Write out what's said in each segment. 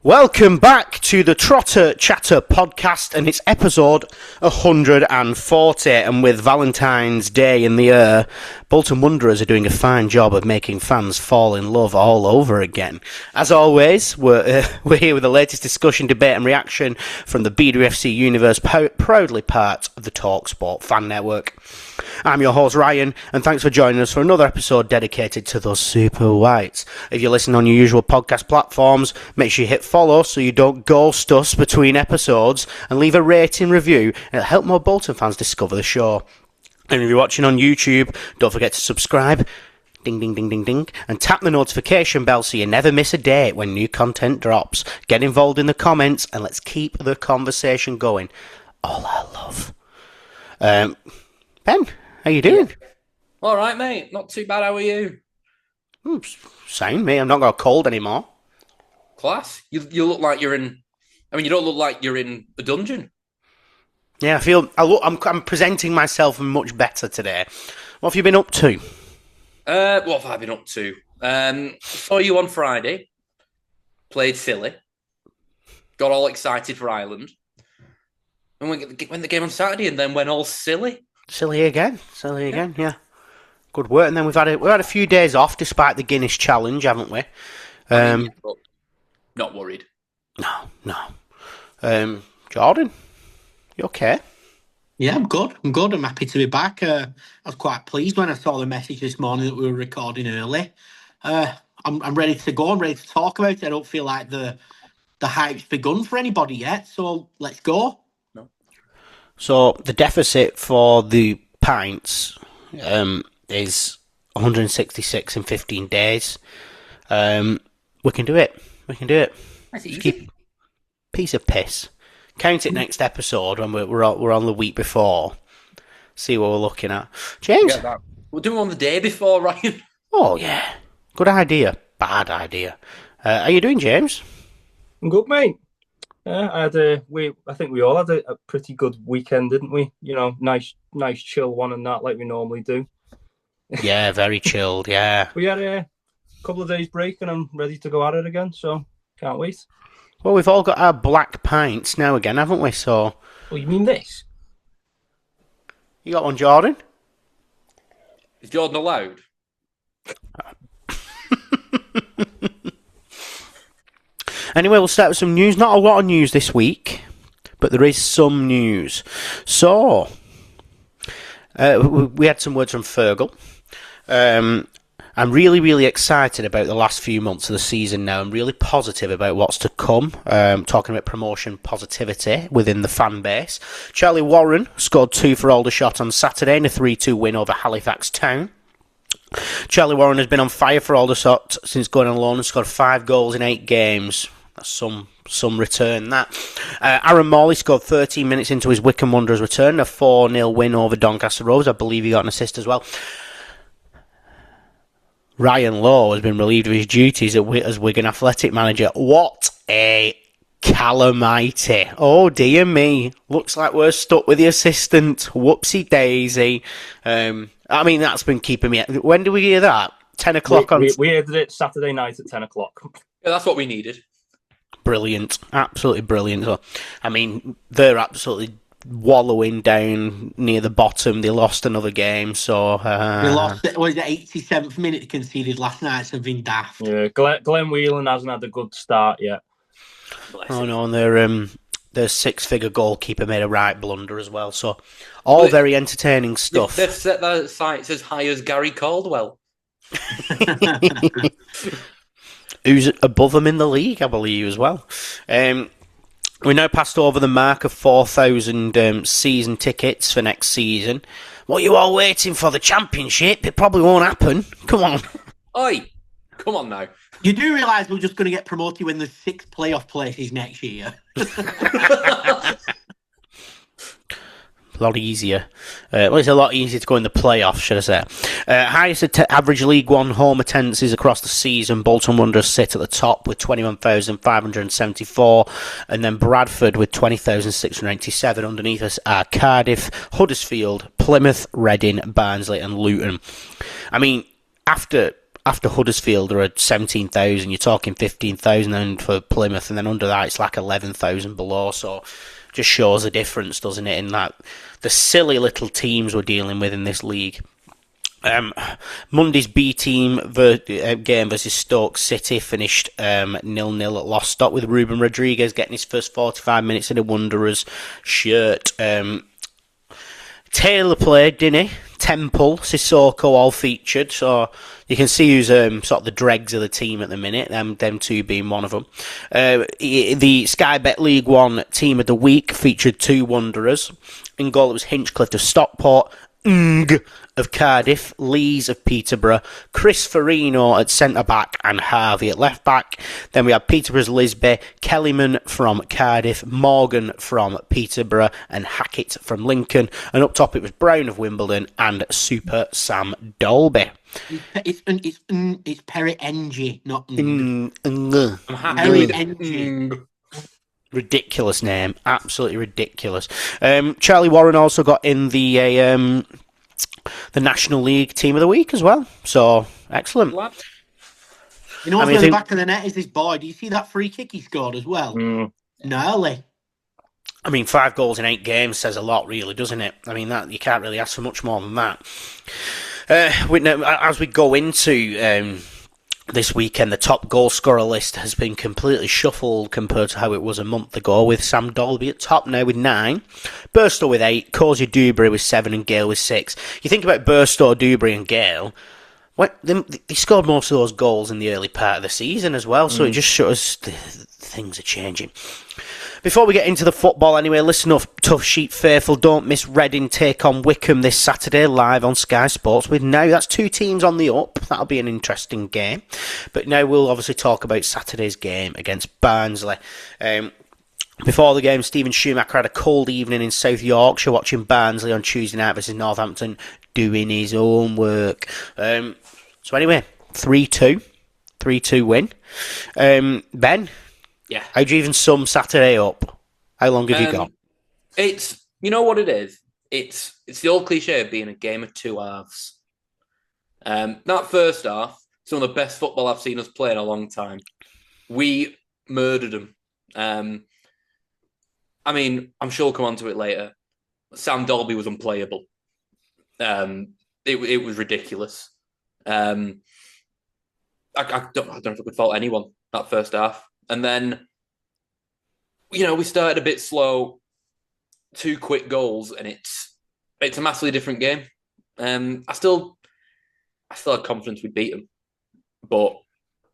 Welcome back to the Trotter Chatter podcast, and it's episode 140, and with Valentine's Day in the air, Bolton Wanderers are doing a fine job of making fans fall in love all over again. As always, we're here with the latest discussion, debate and reaction from the BWFC universe, proudly part of the TalkSport fan network. I'm your host Ryan, and thanks for joining us for another episode dedicated to those Super Whites. If you're listening on your usual podcast platforms, make sure you hit follow so you don't ghost us between episodes, and leave a rating review. It'll help more Bolton fans discover the show. And if you're watching on YouTube, don't forget to subscribe, ding ding ding ding ding, and tap the notification bell so you never miss a date when new content drops. Get involved in the comments and let's keep the conversation going. All our love. Ben, how you doing? Yeah. All right, mate. Not too bad. How are you? Same, mate. I'm not got a cold anymore. Class. You look like you're in. I mean, you don't look like you're in a dungeon. Yeah, I'm presenting myself much better today. What have you been up to? What have I been up to? Saw you on Friday. Played silly. Got all excited for Ireland. And went the game on Saturday, and then went all silly. Silly again, yeah. Good work. And then we've had a few days off despite the Guinness challenge, haven't we? But not worried. No. Jordan, you okay? Yeah, I'm good. I'm happy to be back. I was quite pleased when I saw the message this morning that we were recording early. I'm ready to go. I'm ready to talk about it. I don't feel like the hype's begun for anybody yet, so let's go. No. So the deficit for the pints is 166 in 15 days. We can do it. That's easy. Piece of piss. Count it next episode when we're on the week before. See what we're looking at. James? We'll do it on the day before, Ryan. Oh, yeah. Good idea. Bad idea. How you doing, James? I'm good, mate. Yeah, I think we all had a pretty good weekend, didn't we? You know, nice chill one and that, like we normally do. Yeah, very chilled, yeah. We had a couple of days break and I'm ready to go at it again, so can't wait. Well, we've all got our black pints now again, haven't we? So. Oh, you mean this? You got one, Jordan? Is Jordan allowed? Anyway, we'll start with some news. Not a lot of news this week, but there is some news. So, we had some words from Fergal. I'm really, really excited about the last few months of the season now. I'm really positive about what's to come. Talking about promotion positivity within the fan base. Charlie Warren scored 2 for Aldershot on Saturday in a 3-2 win over Halifax Town. Charlie Warren has been on fire for Aldershot since going on loan and scored 5 goals in 8 games. That's some return, that. Aaron Morley scored 13 minutes into his Wycombe Wanderers return, a 4-0 win over Doncaster Rovers. I believe he got an assist as well. Ryan Lowe has been relieved of his duties as Wigan Athletic manager. What a calamity. Oh dear me. Looks like we're stuck with the assistant. Whoopsie daisy. I mean, that's been keeping me... When do we hear that? 10 o'clock on... We heard it Saturday night at 10 o'clock. Yeah, that's what we needed. Brilliant. Absolutely brilliant. So, I mean, they're absolutely wallowing down near the bottom. They lost another game, so... They lost, was it 87th minute conceded last night, so been daft. Yeah, Glenn Whelan hasn't had a good start yet. Oh no, and their six-figure goalkeeper made a right blunder as well, so all very entertaining stuff. They've set their sights as high as Gary Caldwell. Who's above them in the league, I believe, as well. We now passed over the mark of 4,000 season tickets for next season. What are you all waiting for? The Championship? It probably won't happen. Come on. Oi! Come on now. You do realise we're just going to get promoted when there's 6 playoff places next year. A lot easier. Well, it's a lot easier to go in the playoffs, should I say. Highest average League One home attendances across the season. Bolton Wanderers sit at the top with 21,574, and then Bradford with 20,687. Underneath us are Cardiff, Huddersfield, Plymouth, Reading, Barnsley and Luton. I mean, after after Huddersfield are at 17,000, you're talking 15,000 for Plymouth, and then under that it's like 11,000 below. So just shows the difference, doesn't it, in that the silly little teams we're dealing with in this league. Monday's B team game versus Stoke City finished 0-0 at Lostock, with Ruben Rodriguez getting his first 45 minutes in a Wanderers shirt. Taylor played, didn't he? Temple, Sissoko all featured, so you can see who's sort of the dregs of the team at the minute, them two being one of them. The Sky Bet League One Team of the Week featured 2 Wanderers. In goal it was Hinchcliffe of Stockport, of Cardiff, Lees of Peterborough, Chris Farino at centre-back and Harvey at left-back. Then we had Peterborough's Lisby, Kellyman from Cardiff, Morgan from Peterborough and Hackett from Lincoln. And up top it was Brown of Wimbledon and Super Sam Dolby. It's Perry Ng, not Perry Ng. Ridiculous name, absolutely ridiculous. Charlie Warren also got in the National League Team of the Week as well, so excellent. You know what's on the back of the net is this boy. Do you see that free kick he scored as well? Gnarly. I mean, 5 goals in 8 games says a lot, really, doesn't it? I mean, that you can't really ask for much more than that. As we go into this weekend, the top goal scorer list has been completely shuffled compared to how it was a month ago, with Sam Dolby at top now with 9, Burstow with 8, Cozy Dewberry with 7 and Gale with 6. You think about Burstow, Dewberry and Gale, they scored most of those goals in the early part of the season as well, so it just shows things are changing. Before we get into the football anyway, listen up, Toughsheet faithful, don't miss Reading take on Wickham this Saturday live on Sky Sports. With now, that's 2 teams on the up. That'll be an interesting game. But now we'll obviously talk about Saturday's game against Barnsley. Before the game, Stephen Schumacher had a cold evening in South Yorkshire watching Barnsley on Tuesday night versus Northampton, doing his own work. So anyway, 3-2 win. Ben? Yeah. How'd you even sum Saturday up? How long have you got? It's, you know what it is? It's the old cliche of being a game of 2 halves. That first half, some of the best football I've seen us play in a long time. We murdered them. I mean, I'm sure we'll come on to it later. Sam Dolby was unplayable. It was ridiculous. I don't know if I could fault anyone that first half. And then, we started a bit slow, 2 quick goals, and it's a massively different game. I still had confidence we'd beat them. But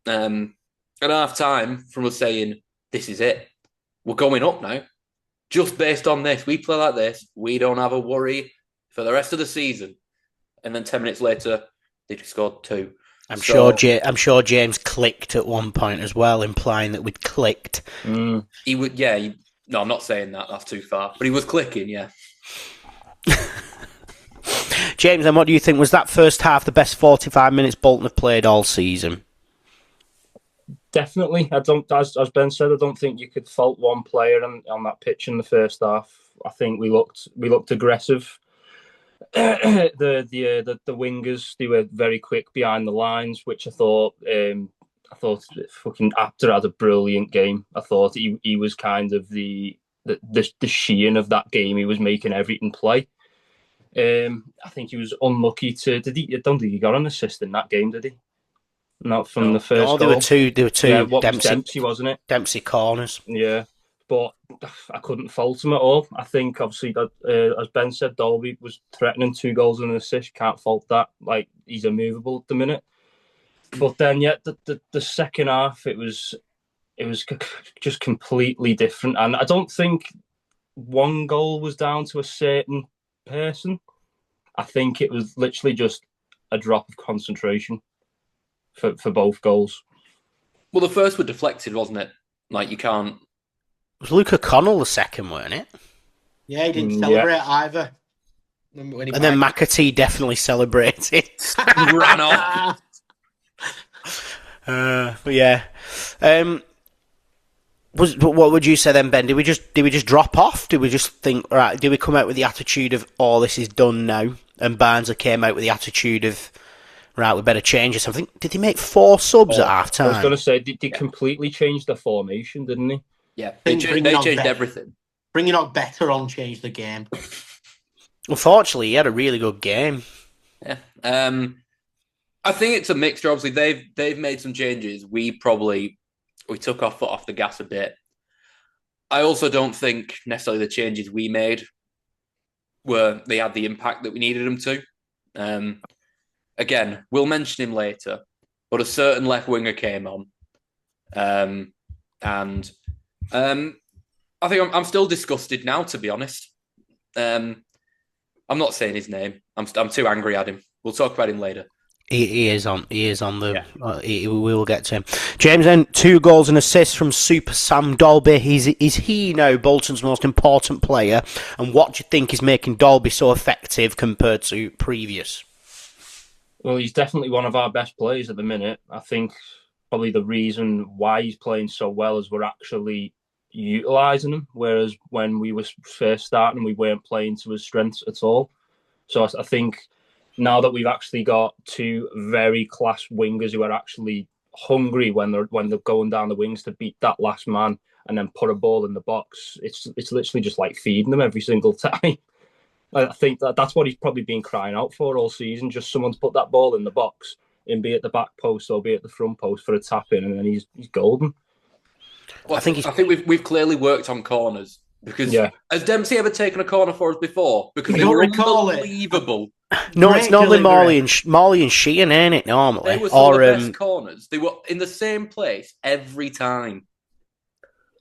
at half time, from us saying, this is it, we're going up now. Just based on this, we play like this, we don't have a worry for the rest of the season. And then 10 minutes later, they just scored 2. I'm sure James clicked at one point as well, implying that we'd clicked. He would, no, I'm not saying that. That's too far. But he was clicking, yeah. James, then what do you think? Was that first half the best 45 minutes Bolton have played all season? Definitely. As Ben said, I don't think you could fault one player on that pitch in the first half. I think we looked aggressive. The wingers, they were very quick behind the lines, which I thought fucking Apter had a brilliant game. I thought he was kind of the Sheehan of that game. He was making everything play. I think he was unlucky I don't think he got an assist in that game, did he? Not from the first goal. There were two Yeah, Dempsey, wasn't it? Dempsey corners. Yeah. But I couldn't fault him at all. I think, obviously, that as Ben said, Dolby was threatening 2 goals and an assist. Can't fault that. Like, he's immovable at the minute. But then, the second half, it was just completely different. And I don't think one goal was down to a certain person. I think it was literally just a drop of concentration for both goals. Well, the first were deflected, wasn't it? Like, you can't... It was Luke O'Connell the second, weren't it? Yeah, he didn't celebrate either. And then McAtee definitely celebrated. Ran off. But yeah. What would you say then, Ben? Did we just drop off? Did we just think, right, did we come out with the attitude of, oh, this is done now? And Barnsley came out with the attitude of, right, we better change this. I think, did he make 4 subs at half I was going time? to say, did he completely change the formation, didn't he? Yeah, they changed everything. Bringing on better on changed the game. Unfortunately, he had a really good game. Yeah. I think it's a mixture. Obviously, they've made some changes. We took our foot off the gas a bit. I also don't think necessarily the changes we made they had the impact that we needed them to. Again, we'll mention him later, but a certain left winger came on, and I think I'm still disgusted now, to be honest. I'm not saying his name. I'm too angry at him. We'll talk about him later. He is on the. Yeah. We will get to him. James, then 2 goals and assists from Super Sam Dolby. Is he now Bolton's most important player? And what do you think is making Dolby so effective compared to previous? Well, he's definitely one of our best players at the minute. I think probably the reason why he's playing so well is we're actually utilising him, whereas when we were first starting, we weren't playing to his strengths at all. So I think now that we've actually got 2 very class wingers who are actually hungry when they're going down the wings to beat that last man and then put a ball in the box, it's literally just like feeding them every single time. I think that's what he's probably been crying out for all season, just someone to put that ball in the box and be at the back post or be at the front post for a tap in, and then he's golden. Well, I think we've clearly worked on corners because has Dempsey ever taken a corner for us before? Because they were unbelievable. No, it's normally Morley and Sheehan, ain't it? Normally, they were some of the best corners. They were in the same place every time.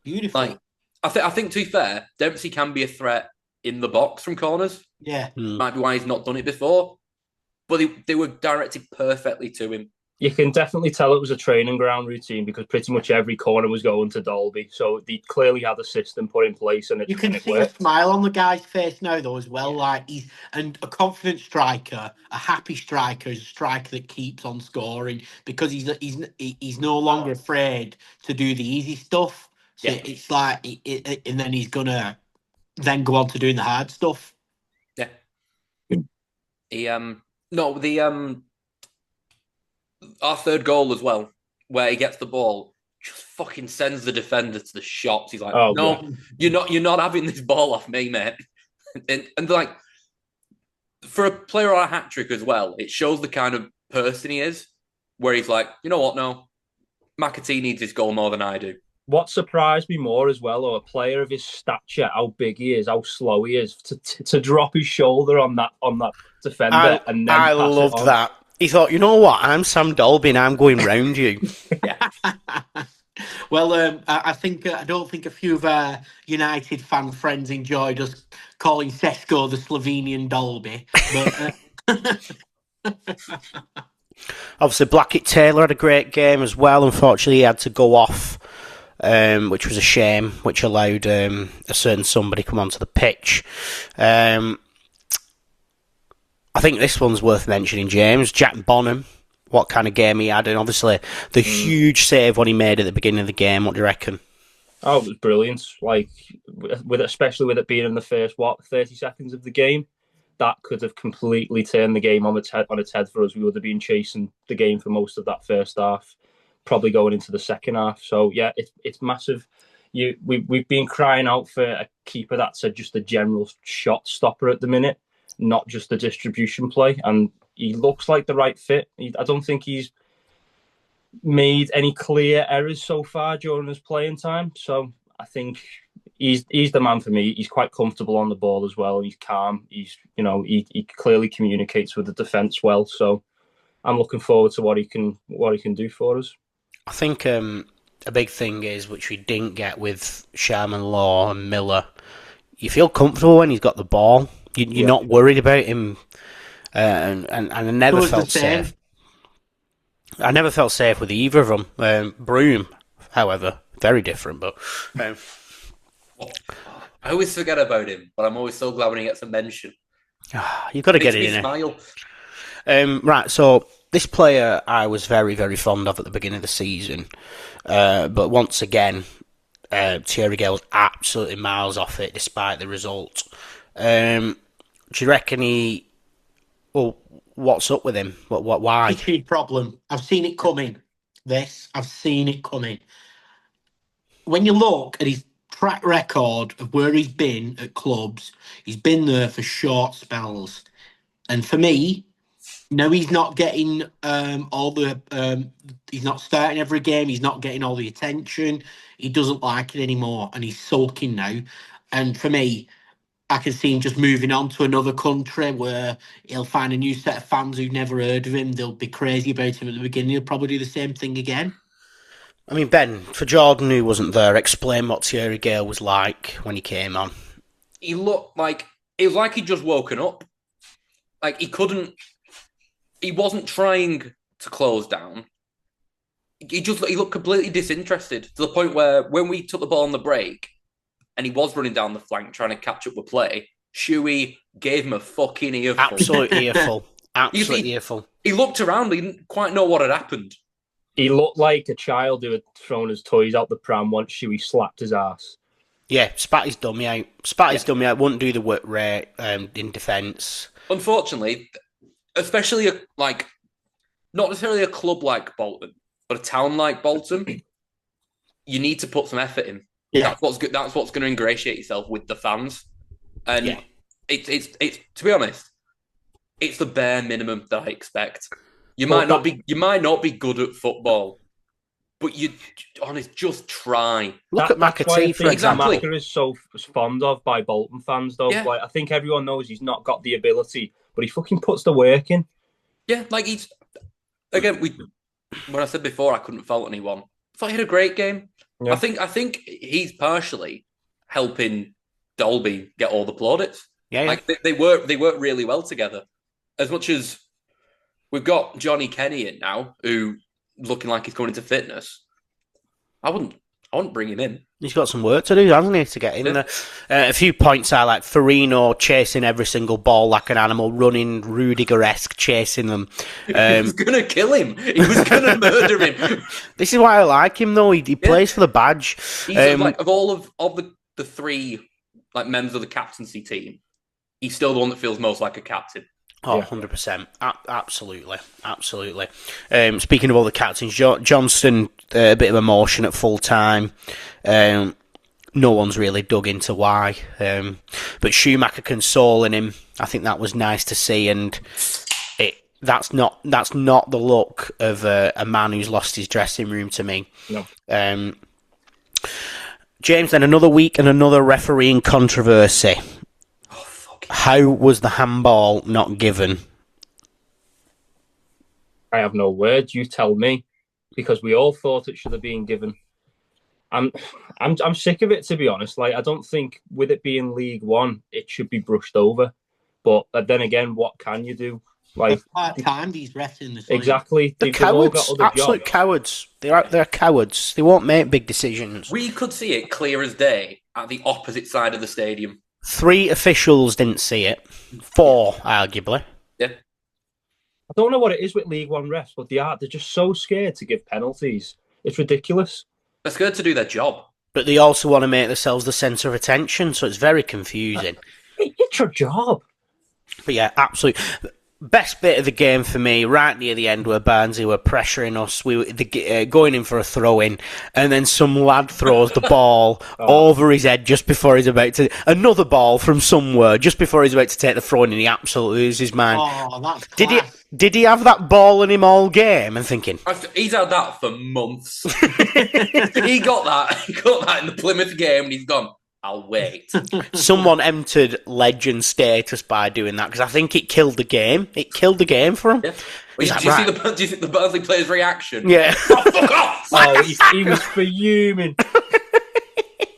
Beautiful. Like, I think to be fair, Dempsey can be a threat in the box from corners. Yeah, might be why he's not done it before. But they were directed perfectly to him. You can definitely tell it was a training ground routine because pretty much every corner was going to Dolby. So they clearly had a system put in place, and you can see a smile on the guy's face now, though, as well. Like he's a confident striker, a happy striker, is a striker that keeps on scoring because he's no longer afraid to do the easy stuff. So it's like, and then he's gonna then go on to doing the hard stuff. Yeah. Our third goal as well, where he gets the ball, just fucking sends the defender to the shops. He's like, you're not having this ball off me, mate. and like, for a player on a hat trick as well, it shows the kind of person he is, where he's like, you know what, no, McAtee needs his goal more than I do. What surprised me more as well, or a player of his stature, how big he is, how slow he is, to drop his shoulder on that defender, and then I loved that. He thought, you know what, I'm Sam Dolby and I'm going round you. Well, I don't think a few of our United fan friends enjoyed us calling Sesko the Slovenian Dolby. But obviously, Blackett Taylor had a great game as well. Unfortunately, he had to go off, which was a shame, which allowed a certain somebody come onto the pitch. I think this one's worth mentioning, James. Jack Bonham, what kind of game he had, and obviously the huge save when he made at the beginning of the game. What do you reckon? Oh, it was brilliant. Like, especially with it being in the first 30 seconds of the game, that could have completely turned the game on its head for us. We would have been chasing the game for most of that first half, probably going into the second half. So yeah, it's massive. We've been crying out for a keeper that's just a general shot stopper at the minute, not just a distribution play, and he looks like the right fit. I don't think he's made any clear errors so far during his playing time, so I think he's the man for me. He's quite comfortable on the ball as well. He's calm. He clearly communicates with the defence well, so I'm looking forward to what he can do for us. I think a big thing is, which we didn't get with Sharman Law and Miller, you feel comfortable when he's got the ball. You're not worried about him, and I never felt safe. I never felt safe with either of them. Broom, however, very different. But I always forget about him, but I'm always so glad when he gets a mention. You've got to get it in. Smile. Right, so this player I was very, very fond of at the beginning of the season, but once again, Thierry Gale's absolutely miles off it, despite the result. Do you reckon Well, what's up with him? Why? Attitude problem. I've seen it coming. I've seen it coming. When you look at his track record of where he's been at clubs, he's been there for short spells. And for me, no, he's not getting all the. He's not starting every game. He's not getting all the attention. He doesn't like it anymore, and he's sulking now. And for me, I can see him just moving on to another country where he'll find a new set of fans who've never heard of him. They'll be crazy about him at the beginning. He'll probably do the same thing again. I mean, Ben, for Jordan, who wasn't there, explain what Thierry Gale was like when he came on. He looked like it was like he'd just woken up. Like he wasn't trying to close down. He looked completely disinterested to the point where when we took the ball on the break and he was running down the flank trying to catch up with play, Shuey gave him a fucking earful. Absolute earful. Absolute earful. He looked around, he didn't quite know what had happened. He looked like a child who had thrown his toys out the pram once Shuey slapped his ass. Yeah, spat his dummy out. Wouldn't do the work rate in defence. Unfortunately, especially not necessarily a club like Bolton, but a town like Bolton, you need to put some effort in. Yeah. That's what's going to ingratiate yourself with the fans. And it's to be honest, it's the bare minimum that I expect. You might not be good at football, but just try. Look at McAtee, for example. Maka is so fond of by Bolton fans, though. Yeah. Like, I think everyone knows he's not got the ability, but he fucking puts the work in. Yeah, like he's again. When I said before, I couldn't fault anyone. I thought he had a great game. Yeah. I think he's partially helping Dolby get all the plaudits. Yeah. Like they work really well together. As much as we've got Johnny Kenny in now, who looking like he's coming into fitness, I wouldn't bring him in. He's got some work to do, hasn't he, to get in there? A few points I like. Farino chasing every single ball like an animal, running Rudiger-esque, chasing them. He was going to kill him. He was going to murder him. This is why I like him, though. He plays for the badge. He's of all of the three members of the captaincy team, he's still the one that feels most like a captain. Oh, 100%. Absolutely. Speaking of all the captains, Johnston, a bit of emotion at full time. No one's really dug into why. But Schumacher consoling him, I think that was nice to see. And that's not the look of a man who's lost his dressing room to me. No. James, then another week and another refereeing controversy. How was the handball not given? I have no words. You tell me, because we all thought it should have been given. I'm sick of it, to be honest. Like, I don't think with it being League One, it should be brushed over. But then again, what can you do? Like, part-time, these refs in the league. Exactly. They're cowards. Absolute cowards. They're cowards. They won't make big decisions. We could see it clear as day at the opposite side of the stadium. 3 officials didn't see it. 4, arguably. Yeah. I don't know what it is with League One refs, but they're just so scared to give penalties. It's ridiculous. They're scared to do their job. But they also want to make themselves the centre of attention, so it's very confusing. It's your job. But yeah, absolutely. Best bit of the game for me, right near the end, where Barnsley were pressuring us. We were going in for a throw-in, and then some lad throws the ball over his head just before he's about to... Another ball from somewhere, just before he's about to take the throw-in, and he absolutely loses his mind. Oh, that's class. Did he have that ball in him all game? I'm thinking... He's had that for months. He got that in the Plymouth game, and he's gone... I'll wait. Someone entered legend status by doing that, because I think it killed the game. It killed the game for him. Yeah. Well, do you think the Barnsley player's reaction? Yeah. Oh, fuck off! Oh, he was fuming.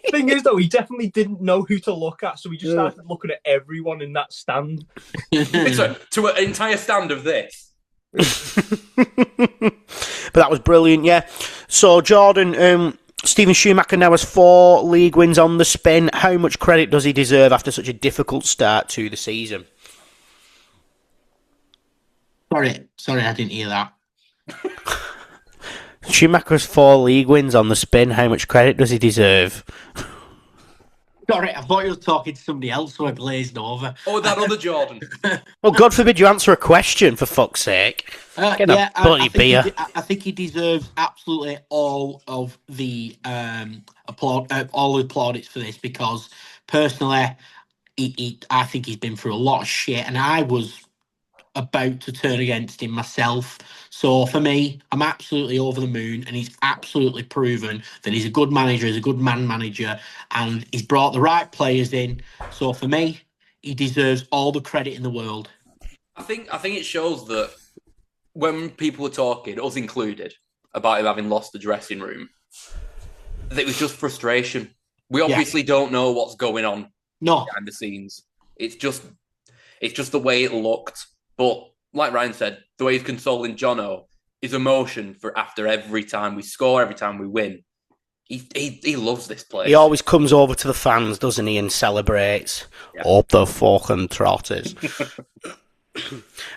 Thing is, though, he definitely didn't know who to look at, so he just started looking at everyone in that stand. To an entire stand of this. But that was brilliant, yeah. So, Jordan... Steven Schumacher now has 4 league wins on the spin. How much credit does he deserve after such a difficult start to the season? Sorry, I didn't hear that. Schumacher has 4 league wins on the spin. How much credit does he deserve? Sorry, I thought you were talking to somebody else who I blazed over. Oh, that other Jordan. Well, God forbid you answer a question, for fuck's sake. Get a bloody beer. I think he deserves absolutely all of the all the plaudits for this, because personally, I think he's been through a lot of shit, and I was about to turn against him myself. So for me, I'm absolutely over the moon, and he's absolutely proven that he's a good manager, he's a good man manager, and he's brought the right players in. So for me, he deserves all the credit in the world. I think it shows that when people were talking, us included, about him having lost the dressing room, that it was just frustration. We obviously don't know what's going on behind the scenes. It's just the way it looked. But like Ryan said, the way he's consoling Jono, his emotion for after every time we score, every time we win. He loves this place. He always comes over to the fans, doesn't he, and celebrates. Up the fucking Trotters.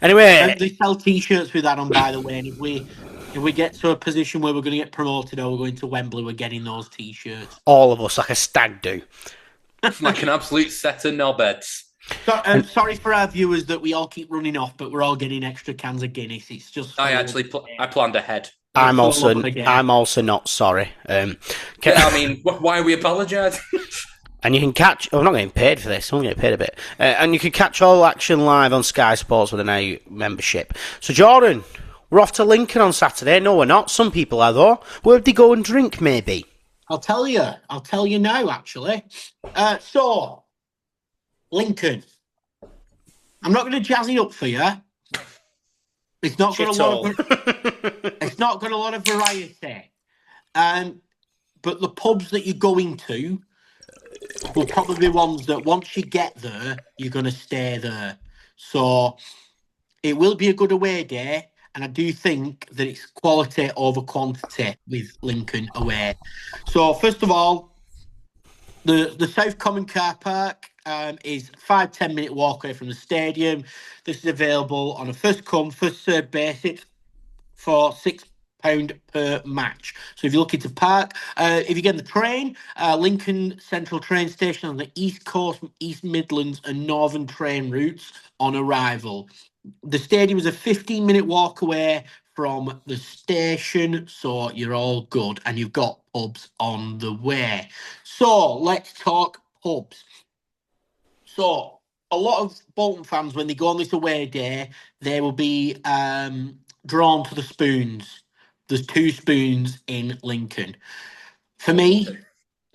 Anyway, they sell T-shirts with that on, by the way. And if we get to a position where we're going to get promoted or we're going to Wembley, we're getting those T-shirts. All of us, like a stag do. Like an absolute set of knobheads. So, sorry for our viewers that we all keep running off, but we're all getting extra cans of Guinness. It's just I planned ahead. I'm also not sorry. I mean, why are we apologising? And you can catch... I'm not getting paid for this. I'm getting paid a bit. And you can catch all action live on Sky Sports with an A membership. So, Jordan, we're off to Lincoln on Saturday. No, we're not. Some people are, though. Where'd they go and drink, maybe? I'll tell you now, actually. So, Lincoln. I'm not going to jazz it up for you. It's not got a lot of variety. But the pubs that you're going to will probably be ones that once you get there, you're going to stay there. So it will be a good away day, and I do think that it's quality over quantity with Lincoln away. So first of all, the South Common car park is 5-10 minute walk away from the stadium. This is available on a first come, first served basis for £6 per match. So if you're looking to park, if you get the train, Lincoln Central train station on the East Coast, East Midlands and Northern train routes on arrival. The stadium is a 15-minute walk away from the station, so you're all good, and you've got pubs on the way. So let's talk pubs. So a lot of Bolton fans, when they go on this away day, they will be drawn to the Spoons. There's 2 Spoons in Lincoln. For me,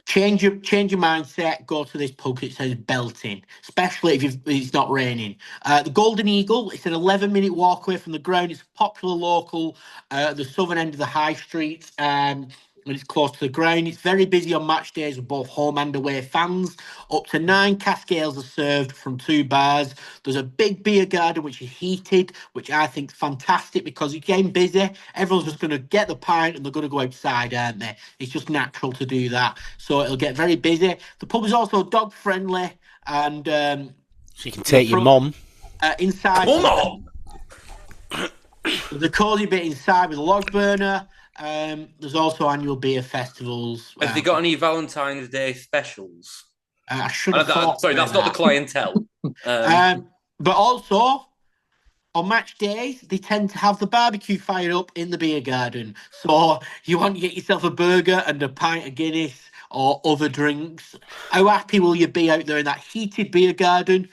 change your mindset. Go to this pub. It says belting, especially if it's not raining. The Golden Eagle. It's an 11-minute walk away from the ground. It's a popular local, the southern end of the high street. And it's close to the ground. It's very busy on match days with both home and away fans. Up to 9 cascales are served from 2 bars. There's a big beer garden which is heated, which I think is fantastic because it's getting busy. Everyone's just going to get the pint and they're going to go outside, aren't they? It's just natural to do that. So it'll get very busy. The pub is also dog friendly, and so you can take your mum inside. There's a cosy bit inside with a log burner. There's also annual beer festivals. Have they got any Valentine's Day specials? I should have thought. Sorry, that's not the clientele. But also, on match days, they tend to have the barbecue fire up in the beer garden. So you want to get yourself a burger and a pint of Guinness or other drinks. How happy will you be out there in that heated beer garden?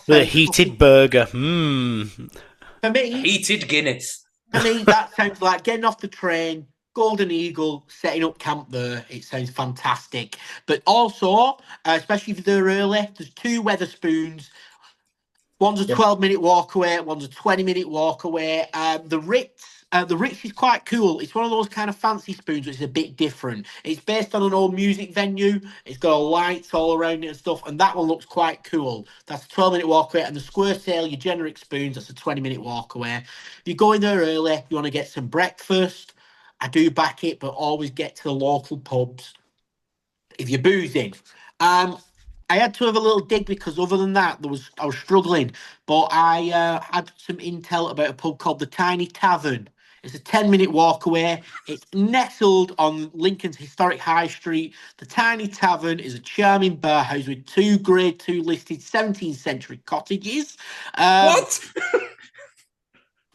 The heated burger. For me, heated Guinness. For me, that sounds like getting off the train, Golden Eagle, setting up camp there. It sounds fantastic. But also, especially if they're early, there's 2 Weatherspoons. One's a 12-minute walk away, one's a 20-minute walk away. The Ritz is quite cool. It's one of those kind of fancy spoons, which is a bit different. It's based on an old music venue. It's got lights all around it and stuff, and that one looks quite cool. That's a 12-minute walk away. And the Square Sale, your generic spoons, that's a 20-minute walk away. If you go in there early, you want to get some breakfast. I do back it, but always get to the local pubs if you're boozing. I had to have a little dig because other than that, I was struggling. But I had some intel about a pub called the Tiny Tavern It's a 10-minute walk away. It's nestled on Lincoln's historic high street. The tiny tavern is a charming bar house with 2 Grade 2 listed 17th century cottages. What?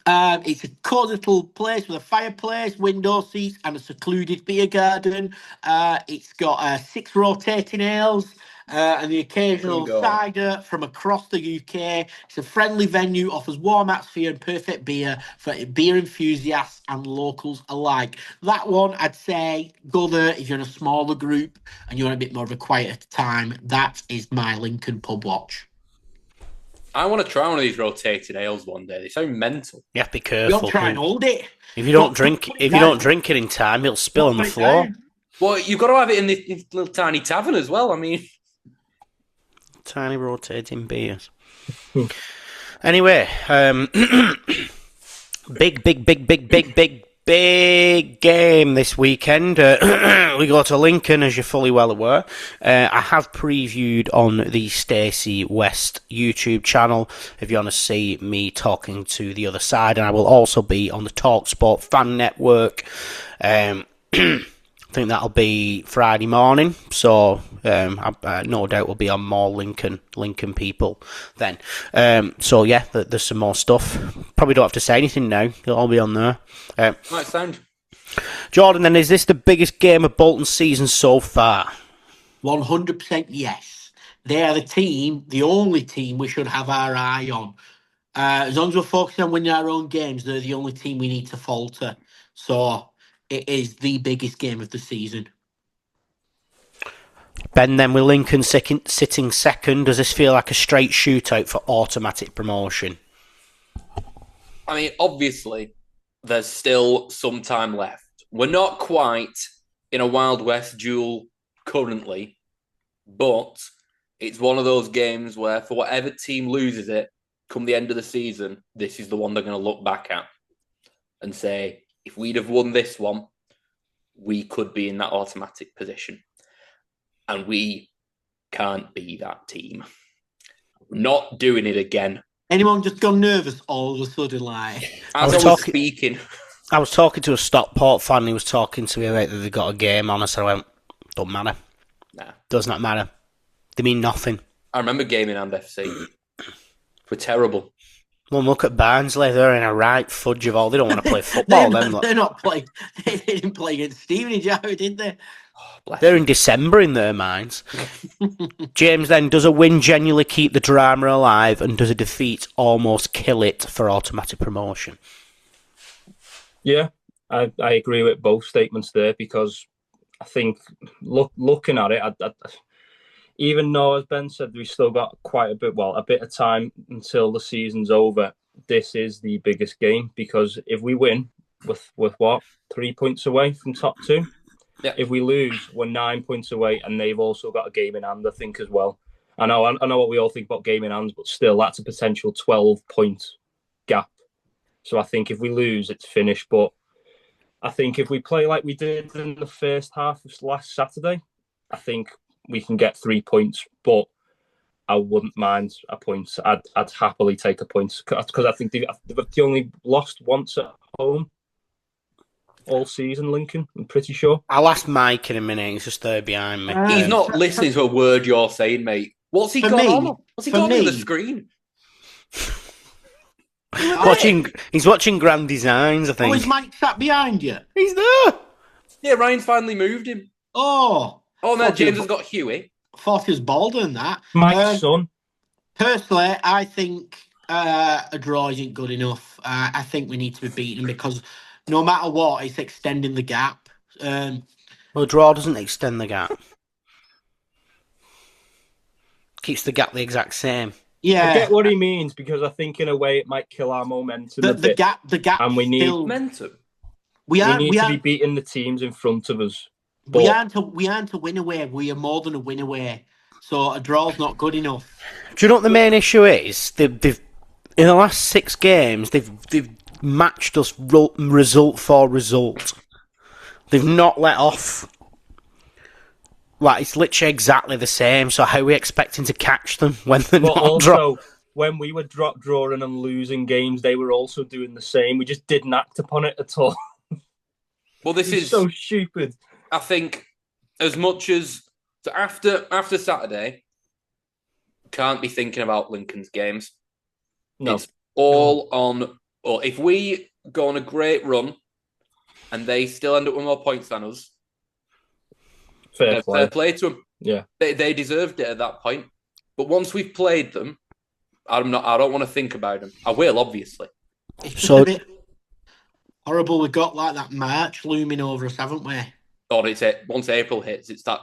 It's a cozy little place with a fireplace, window seats, and a secluded beer garden. It's got 6 rotating ales and the occasional Bingo. cider from across the UK. It's a friendly venue, offers warm atmosphere and perfect beer for beer enthusiasts and locals alike. That one, I'd say, go there if you're in a smaller group and you want a bit more of a quieter time. That is my Lincoln pub watch. I want to try one of these rotated ales one day. They sound mental. You have to be You careful. don't try and hold it. If you don't drink it in time, it'll spill on the floor. Well, you've got to have it in this little tiny tavern as well. I mean, Tiny rotating beers. Anyway, big game this weekend. We go to Lincoln, as you're fully well aware. I have previewed on the Stacey West YouTube channel if you want to see me talking to the other side, and I will also be on the TalkSport Fan Network. I think that'll be Friday morning, so I no doubt will be on more Lincoln people then. So yeah, there's some more stuff. Probably don't have to say anything now. It'll all be on there. might sound. Jordan, then, is this the biggest game of Bolton's season so far? 100% yes. They are the only team we should have our eye on. As long as we're focusing on winning our own games, they're the only team we need to falter. So it is the biggest game of the season. Ben, then, with Lincoln sitting second, does this feel like a straight shootout for automatic promotion? I mean, obviously, there's still some time left. We're not quite in a Wild West duel currently, but it's one of those games where for whatever team loses it, come the end of the season, this is the one they're going to look back at and say, if we'd have won this one, we could be in that automatic position. And we can't be that team. We're not doing it again. Anyone just gone nervous all of a sudden, like? As I was speaking. I was talking to a Stockport fan. He was talking to me about that they got a game on. So I went, don't matter. Nah. Does not matter. They mean nothing. I remember gaming and FC. We're terrible. Well, look at Barnsley. They're in a right fudge of all. They don't want to play football. They're not playing. They didn't play against Stevenage, did they? Oh, they're in December in their minds. James, then, does a win genuinely keep the drama alive, and does a defeat almost kill it for automatic promotion? Yeah, I agree with both statements there, because I think looking at it, even though, as Ben said, we've still got a bit of time until the season's over, this is the biggest game, because if we win, with what, 3 points away from top 2? Yeah. If we lose, we're 9 points away, and they've also got a game in hand, I think, as well. I know what we all think about game in hands, but still, that's a potential 12-point gap. So I think if we lose, it's finished. But I think if we play like we did in the first half of last Saturday, I think we can get 3 points. But I wouldn't mind a point. I'd happily take a point, because I think they've only lost once at home all season, Lincoln, I'm pretty sure. I'll ask Mike in a minute. He's just there behind me. He's not listening to a word you're saying, mate. What's he got on? What's he got on the screen? He's watching Grand Designs, I think. Oh, is Mike sat behind you? He's there. Yeah, Ryan's finally moved him. Oh, no, James has got Huey. I thought he was bolder than that. Mike's son. Personally, I think a draw isn't good enough. I think we need to be beaten, because no matter what, it's extending the gap. Well, a draw doesn't extend the gap. Keeps the gap the exact same. Yeah, I get what he means, because I think in a way it might kill our momentum a bit. The gap, and we need momentum. We need to be beating the teams in front of us. But we aren't a win away. We are more than a win away. So a draw's not good enough. Do you know what the main issue is? They've in the last 6 games they've matched us result for result. They've not let off. Like, it's literally exactly the same. So how are we expecting to catch them when they're not also, when we were drawing and losing games, they were also doing the same. We just didn't act upon it at all. Well, this is so stupid. I think as much as after Saturday, can't be thinking about Lincoln's games. No. It's all on. Or if we go on a great run and they still end up with more points than us, Fair play to them. Yeah, they deserved it at that point. But once we've played them, I don't want to think about them. I will, obviously. It's just a bit horrible. We've got like that March looming over us, haven't we? God, once April hits, it's that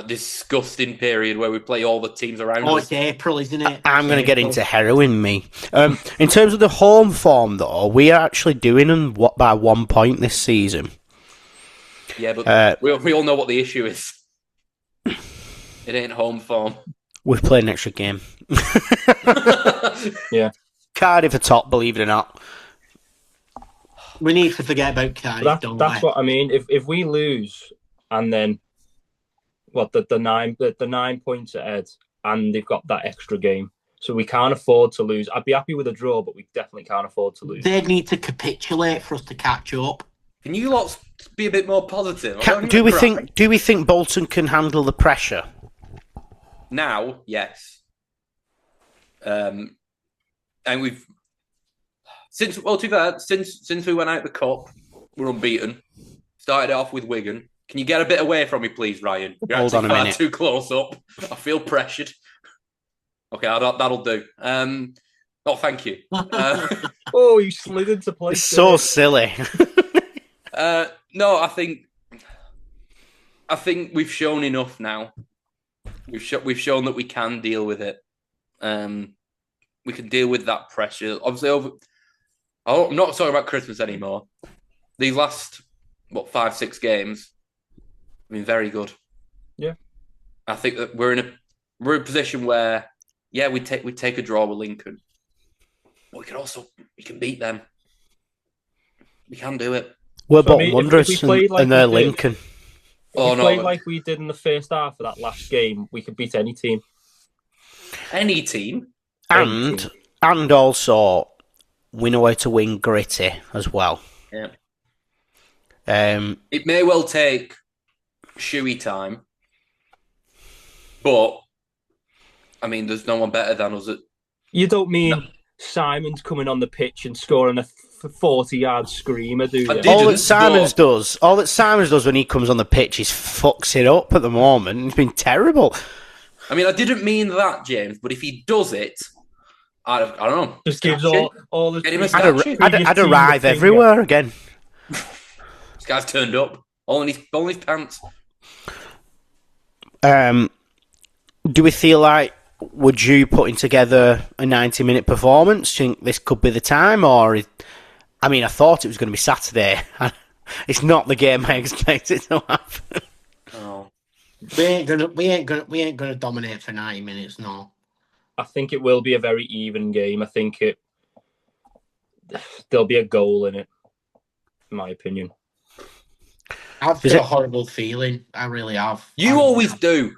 disgusting period where we play all the teams around Oh, us. it's April, isn't it? I'm going to get into heroin, me. In terms of the home form, though, we are actually doing them by 1 point this season. Yeah, but we all know what the issue is. It ain't home form. We've played an extra game. Yeah. Cardiff are top, believe it or not. We need to forget about Cardiff, That's what I mean. If we lose and then the 9 points ahead and they've got that extra game, so we can't afford to lose. I'd be happy with a draw, but we definitely can't afford to lose. They need to capitulate for us to catch up. Can you lot be a bit more positive? Do we think Bolton can handle the pressure? Now, yes. And we've since we went out the cup, we're unbeaten. Started off with Wigan. Can you get a bit away from me, please, Ryan? You're Hold on a minute. Too close up. I feel pressured. Okay, that'll do. Oh, thank you. Oh, you slid into place. It's so silly. No, I think we've shown enough now. We've shown that we can deal with it. We can deal with that pressure. Obviously, I'm not talking about Christmas anymore. These last 5-6 games have been very good. Yeah, I think that we're in a position where we take a draw with Lincoln, but we can beat them. We can do it. We're Bolton Wanderers and they're Lincoln. If we played like we did in the first half of that last game, we could beat any team. Any team. And also, we know how to win gritty as well. Yeah. It may well take shoey time, but I mean, there's no one better than us. You don't mean Simon's coming on the pitch and scoring a 40-yard screamer, do you? All that Simons does when he comes on the pitch is fucks it up at the moment. It's been terrible. I mean, I didn't mean that, James, but if he does it, I don't know. Just gives all the... I'd arrive everywhere again. This guy's turned up. All in his pants. Do we feel like, would you putting together a 90-minute performance? Do you think this could be the time? I thought it was going to be Saturday. It's not the game I expected to happen. Oh. We ain't gonna dominate for 90 minutes, no. I think it will be a very even game. I think there'll be a goal in it, in my opinion. I've got a horrible feeling. I really have. You always do.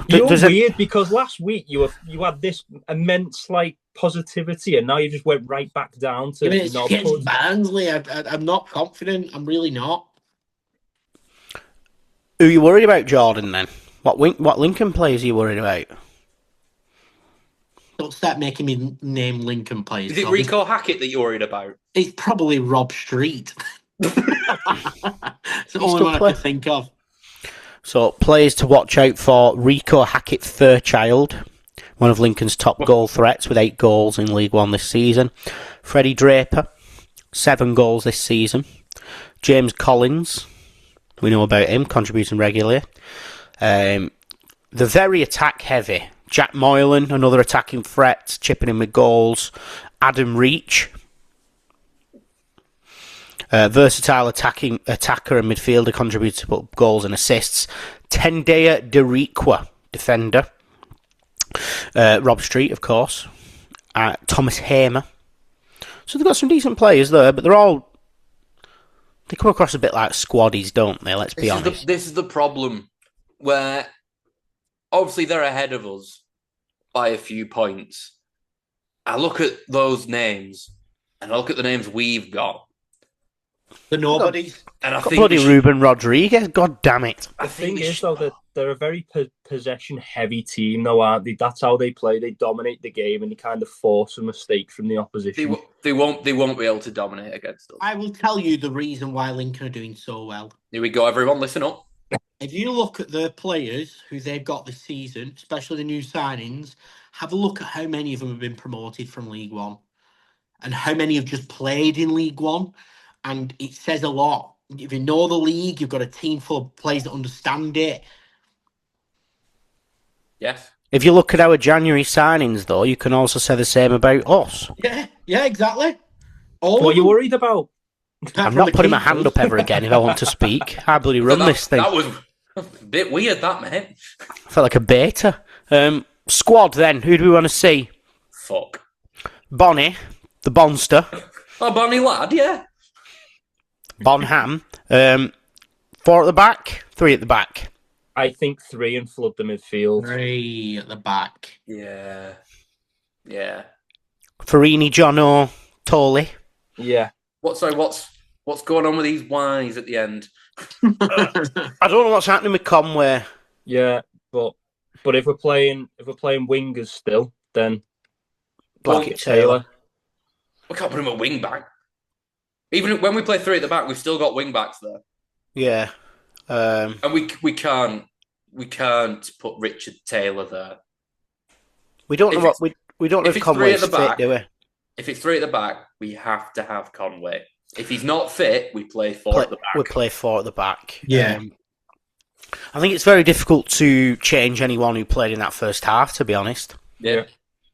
You're weird because last week you had this immense positivity, and now you just went right back down to. It's against Barnsley. I'm not confident. I'm really not. Who are you worried about, Jordan? Then what Lincoln players are you worried about? Don't start making me name Lincoln players. Is it Rico Hackett that you're worried about? It's probably Rob Street. It's the only one I can think of. So, players to watch out for: Rico Hackett Fairchild, one of Lincoln's top goal threats with 8 goals in League One this season. Freddie Draper, 7 goals this season. James Collins, we know about him, contributing regularly. The very attack-heavy Jack Moylan, another attacking threat, chipping in with goals. Adam Reach, versatile attacker and midfielder, contributed to goals and assists. Tendea Deriqua, defender. Rob Street, of course. Thomas Hamer. So they've got some decent players there, but they come across a bit like squaddies, don't they? Let's be honest. This is the problem, where obviously they're ahead of us by a few points. I look at those names, and I look at the names we've got. The nobodies. And I Got think bloody Ruben Rodriguez. God damn it! I The thing think is, though, that they're a very possession-heavy team, though, aren't they? That's how they play. They dominate the game, and they kind of force a mistake from the opposition. they won't be able to dominate against us. I will tell you the reason why Lincoln are doing so well. Here we go, everyone. Listen up. If you look at the players who they've got this season, especially the new signings, have a look at how many of them have been promoted from League One and how many have just played in League One. And it says a lot. If you know the league, you've got a team full of players that understand it. Yes. If you look at our January signings, though, you can also say the same about us. Yeah, exactly. What are you worried about? I'm not putting my hand up ever again if I want to speak. I bloody run this thing. That was a bit weird, that, mate. I felt like a beta. Squad, then. Who do we want to see? Fuck. Bonnie, the Bonster. Oh, Bonnie lad, yeah. Bonham. 4 at the back, 3 at the back. I think 3 and flood the midfield. 3 at the back. Yeah. Farini, Jono, Toley. Yeah. What's going on with these Y's at the end? I don't know what's happening with Conway. Yeah, but if we're playing wingers still, then Blackett Taylor. We can't put him at wing back. Even when we play 3 at the back, we've still got wing backs there. Yeah. And we can't put Richard Taylor there. We don't know we don't know if Conway's fit, do we? If it's 3 at the back, we have to have Conway. If he's not fit, we play 4 at the back. We play 4 at the back. Yeah. I think it's very difficult to change anyone who played in that first half, to be honest. Yeah.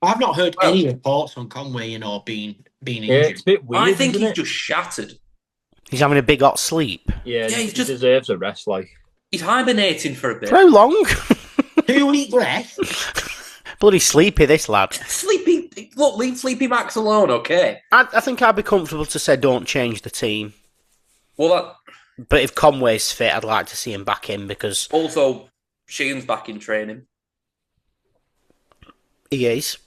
I've not heard any reports on Conway, being injured. Yeah, it's a bit weird. I think he's it? just shattered. He's having a big hot sleep. Yeah, he just deserves a rest. He's hibernating for a bit. For how long? 2 week rest. Bloody sleepy, this lad. Sleepy. Look, leave Sleepy Max alone, okay? I think I'd be comfortable to say don't change the team. Well, But if Conway's fit, I'd like to see him back in because also Sheehan's back in training. he is.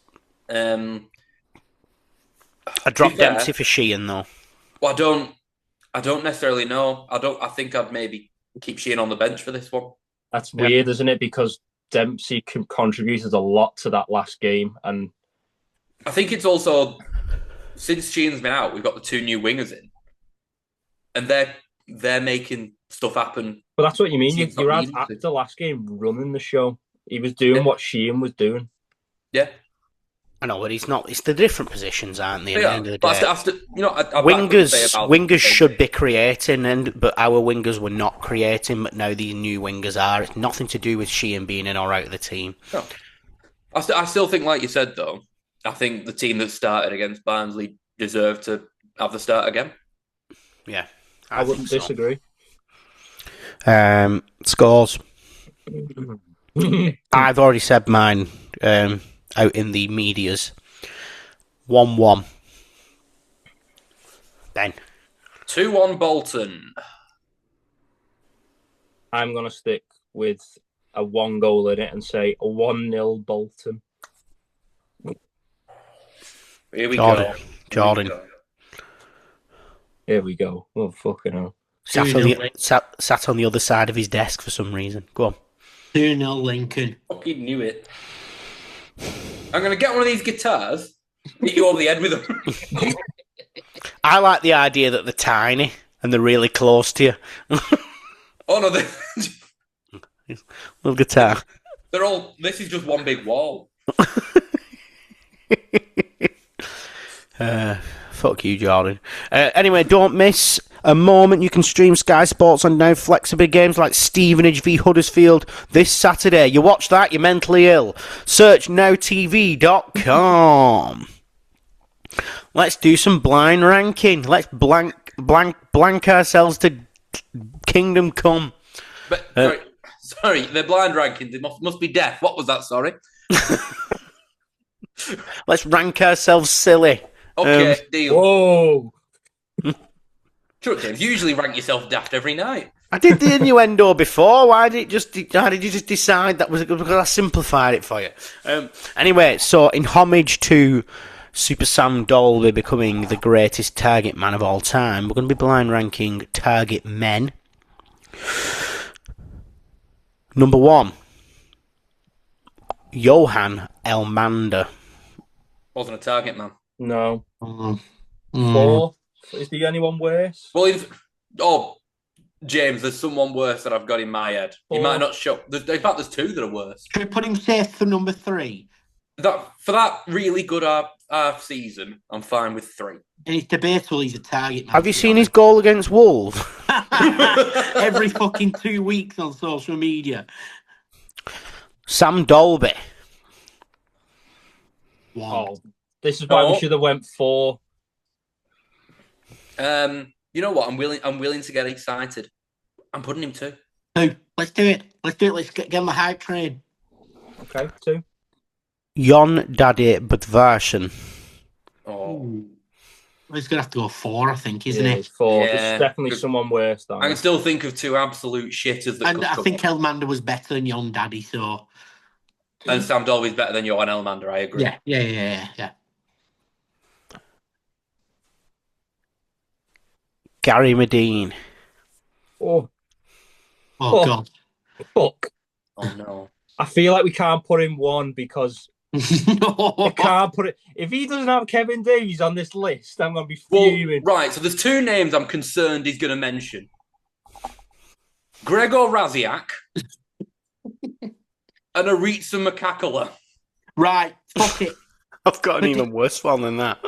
I dropped Dempsey for Sheehan though. Well, I don't necessarily know. I think I'd maybe keep Sheehan on the bench for this one. That's weird, isn't it? Because Dempsey contributed a lot to that last game, and I think it's also since Sheehan's been out, we've got the 2 new wingers in, and they're making stuff happen. But that's what you mean. Sheehan's You not had needing to. after the last game running the show. He was doing what Sheehan was doing. Yeah. I know, but he's not. It's the different positions, aren't they? At the end of the But day, wingers should be creating, but our wingers were not creating. But now these new wingers are. It's nothing to do with Sheehan being in or out of the team. No. I still think, like you said, though, I think the team that started against Barnsley deserved to have the start again. Yeah, I wouldn't disagree. Scores. I've already said mine. Out in the medias. 1-1. Ben. 2-1 Bolton. I'm going to stick with a 1 goal in it and say a 1-0 Bolton. Here we Jordan. go. Jordan. Here we go. Oh, fucking hell. Sat on the other side of his desk for some reason. Go on. 2-0 Lincoln. Fucking knew it. I'm going to get one of these guitars, hit you over the head with them. I like the idea that they're tiny and they're really close to you. Oh, no, Little guitar. they're all... This is just one big wall. Fuck you, Jordan. Anyway, don't miss a moment. You can stream Sky Sports on Now Flexible games like Stevenage v Huddersfield this Saturday. You watch that, you're mentally ill. Search nowtv.com. Let's do some blind ranking. Let's blank ourselves to Kingdom Come. But sorry, they're blind ranking. They must be deaf. What was that? Sorry. Let's rank ourselves silly. Okay, deal. Whoa! Sure, James. You usually rank yourself daft every night. I did the innuendo before. Why did you just decide that was because I simplified it for you? Anyway, so in homage to Super Sam Dolby becoming the greatest target man of all time, we're going to be blind ranking target men. Number 1, Johan Elmander. Wasn't a target man. No. Mm. 4. Is there anyone worse? Well, James, there's someone worse that I've got in my head. He might not show. In fact, there's 2 that are worse. Should we put him safe for number 3? For that really good half season, I'm fine with 3. And it's debatable he's a target man. Have you seen his goal against Wolves? Every fucking 2 weeks on social media. Sam Dolby. 1. Oh, this is why we should have went 4. You know what? I'm willing to get excited. I'm putting him 2. 2. Let's do it. Let's get on the hype train. Okay, 2. Jon Daddy Budvarsson. Oh. He's going to have to go 4, I think, isn't it? 4. Yeah. There's definitely someone worse than I can still think of 2 absolute shitters that And could I come think up. Elmander was better than Jon Daddy, so... And Sam Dolby's better than Johan Elmander, I agree. Yeah. Gary Medine. Oh, God. fuck. Oh, no. I feel like we can't put him 1 because No. I can't put it. If he doesn't have Kevin Davies on this list, I'm going to be fuming. Right, so there's 2 names I'm concerned he's going to mention. Gregor Raziak and Aritza Makakala. Right, fuck it. I've got an even worse one than that.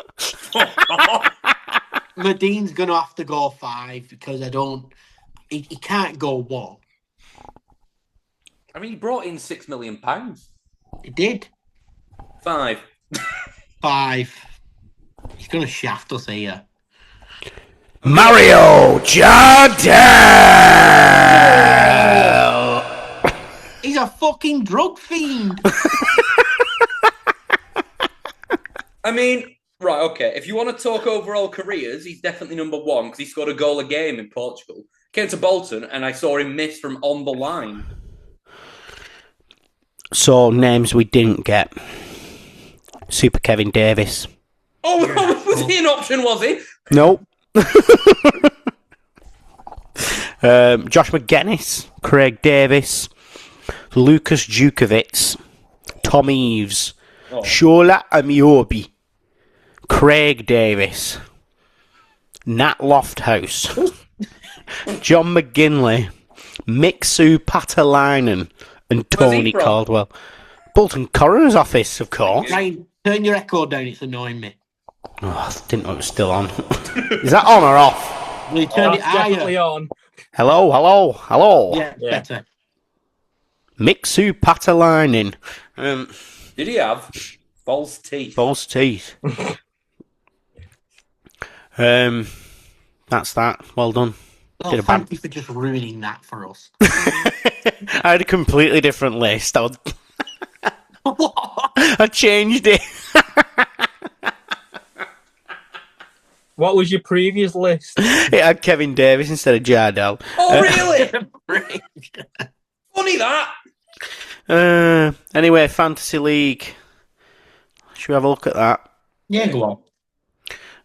Madine's going to have to go 5 because he can't go 1. I mean, he brought in £6 million. He did. 5. 5. He's going to shaft us here. Mario Jardel! He's a fucking drug fiend. I mean, right, okay. If you want to talk overall careers, he's definitely number 1 because he scored a goal a game in Portugal. Came to Bolton and I saw him miss from on the line. So, names we didn't get. Super Kevin Davis. Oh, was he an option, was he? Nope. Josh McGuinness, Craig Davis, Lucas Djukovic, Tom Eves, Shola Amiobi, Craig Davis, Nat Lofthouse, John McGinley, Mixu Patalainen, and Tony Caldwell. Bolton Coroner's Office, of course. Ryan, turn your echo down. It's annoying me. Oh, I didn't know it was still on. Is that on or off? Will you turn it Definitely higher? on. Hello. Yeah, better. Mixu Patalainen. Did he have false teeth? False teeth. That's that. Well done. Oh, thank you for just ruining that for us. I had a completely different list. I changed it. What was your previous list? It had Kevin Davis instead of Jardel. Oh, really? Funny that. Anyway, Fantasy League. Should we have a look at that? Yeah, go on.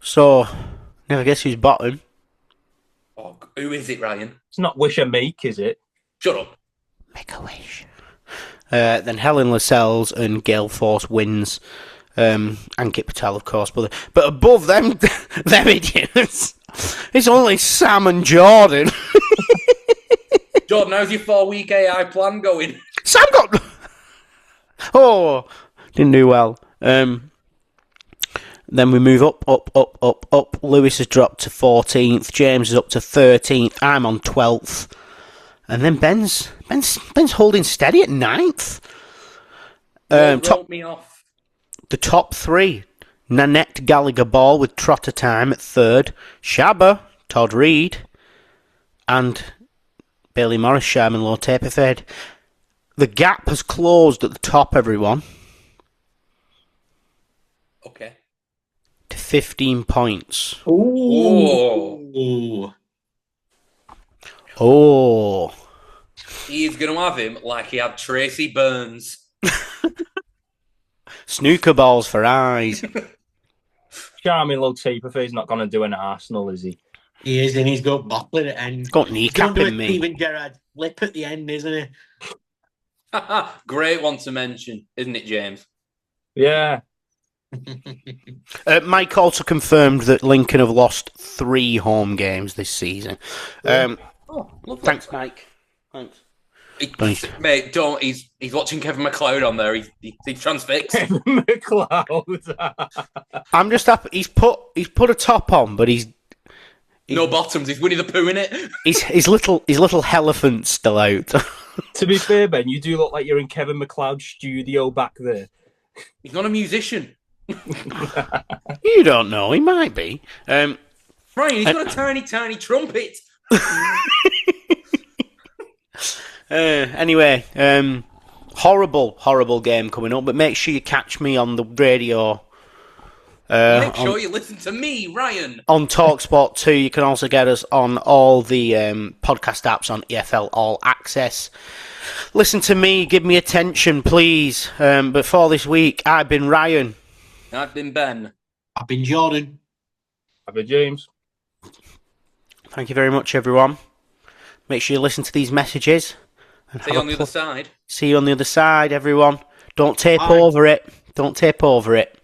So, never guess who's bottom. Oh, who is it, Ryan? It's not Wish and Meek, is it? Shut up. Make a wish. Then Helen Lascelles and Gale Force wins. And Kit Patel, of course. But above them idiots, it's only Sam and Jordan. Jordan, how's your 4-week AI plan going? Sam got... Oh, didn't do well. Then we move up. Lewis has dropped to 14th. James is up to 13th. I'm on 12th. And then Ben's holding steady at 9th. Wrote me off. The top 3. Nanette Gallagher Ball with Trotter Time at 3rd. Shabba, Todd Reed, and Bailey Morris, Sherman Low Taperfed. The gap has closed at the top, everyone. Okay. To 15 points. Oh. Ooh. Oh. He's going to have him like he had Tracy Burns. Snooker balls for eyes. Charming little taper face, not going to do an Arsenal, is he? He is, and he's got Buckler at end. Got He's going to do a kneecapping me. Steven Gerrard lip at the end, isn't he? Great one to mention, isn't it, James? Yeah. Mike also confirmed that Lincoln have lost 3 home games this season. Oh, lovely. Thanks, Mike. Thanks. Mate, don't. He's watching Kevin McLeod on there. He's transfixed. Kevin McLeod. I'm just happy he's put a top on, but he's No bottoms. He's Winnie the Pooh in it. his little elephant's still out. To be fair, Ben, you do look like you're in Kevin McLeod's studio back there. He's not a musician. You don't know. He might be. Ryan, he's got a tiny trumpet. Anyway, horrible game coming up. But make sure you catch me on the radio. Make sure you listen to me, Ryan. On TalkSport 2. You can also get us on all the podcast apps on EFL All Access. Listen to me. Give me attention, please. But for this week, I've been Ryan. I've been Ben. I've been Jordan. I've been James. Thank you very much, everyone. Make sure you listen to these messages. And See you on the other side. See you on the other side, everyone. Don't tape Bye. over it. Don't tape over it.